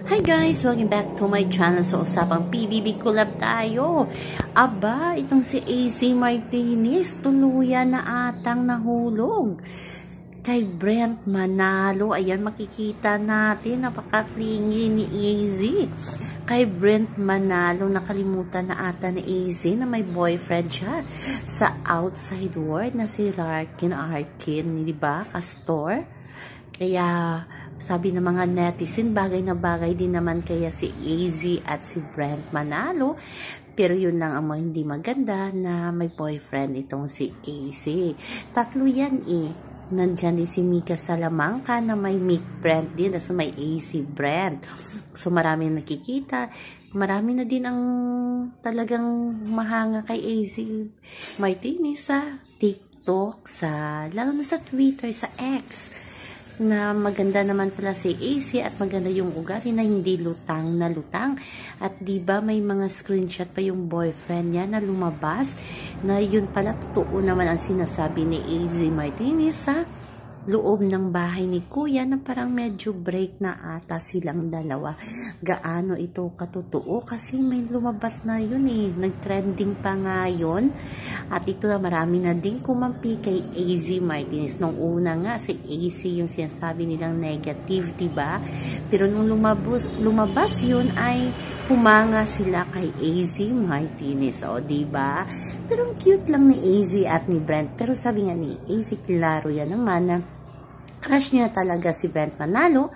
Hi guys! Welcome back to my channel. Sa usapang PBB collab tayo. Aba, itong si AC Martinez tuluyan na atang nahulog kay Brent Manalo. Ayan, makikita natin, napakaklingi ni AZ kay Brent Manalo. Nakalimutan na ata ni AZ na may boyfriend siya sa outside world na si Larkin Arkin, di ba? Castor. Kaya sabi ng mga netizen, bagay na bagay din naman kaya si AZ at si Brent Manalo. Pero yun lang ang hindi maganda, na may boyfriend itong si AZ. Tatlo yan eh. Nandyan din si Mika Salamanca na may Mick Brent din, at may AZ Brent. So marami nakikita. Marami na din ang talagang mahanga kay AZ Martinez sa TikTok, lalo na sa Twitter, sa X. Na maganda naman pala si AZ at maganda yung ugali na hindi lutang na lutang. At diba may mga screenshot pa yung boyfriend niya na lumabas na yun pala totoo naman ang sinasabi ni AZ Martinez sa loob ng bahay ni Kuya, na parang medyo break na ata silang dalawa. Gaano ito katotoo? Kasi may lumabas na yun eh. Nag-trending pa nga yun. At ito na marami na din kumampi kay AZ Martinez. Nung una nga si AZ yung sinasabi nilang negative, diba? Pero nung lumabas yun ay humanga sila kay AZ Martinez. O, diba? Pero ang cute lang ni AZ at ni Brent. Pero sabi nga ni AZ, klaro yan naman na crush niya talaga si Brent Manalo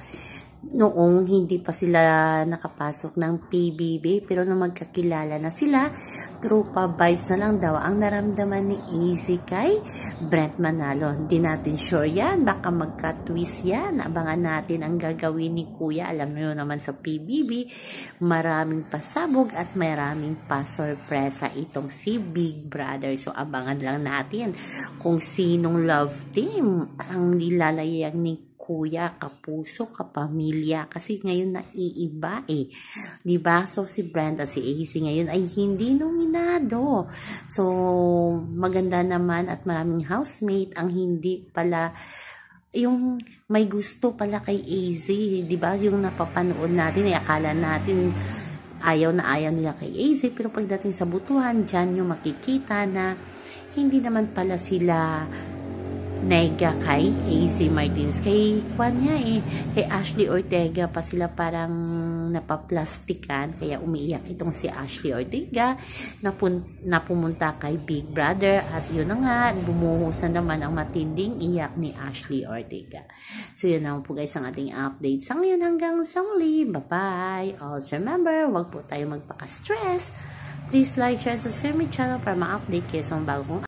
noong hindi pa sila nakapasok ng PBB. Pero nung magkakilala na sila, tropa vibes na lang daw ang naramdaman ni AZ kay Brent Manalo. Hindi natin sure yan, baka magka-twist yan. Abangan natin ang gagawin ni Kuya. Alam nyo naman sa PBB, maraming pasabog at maraming pasorpresa itong si Big Brother. So abangan lang natin kung sinong love team ang nilalayag ni Kuya, kapuso, kapamilya, kasi ngayon naiiba eh, diba? So si Brent at si AZ ngayon ay hindi nominado. So maganda naman at maraming housemate ang hindi pala, yung may gusto pala kay AZ, diba? Yung napapanood natin ay akala natin ayaw na ayaw nila kay AZ, pero pagdating sa butuhan, dyan yung makikita na hindi naman pala sila nega kay AZ Martinez. Kay kay Ashley Ortega pa sila parang napaplastikan, kaya umiiyak itong si Ashley Ortega na pumunta kay Big Brother, at yun na nga, bumuhusan naman ang matinding iyak ni Ashley Ortega. So yun naman po guys ang ating update sa ngayon, hanggang sa muli. Bye bye. Also remember, wag po tayo magpaka-stress. Please like, share, subscribe my channel para ma-update kayo sa bagong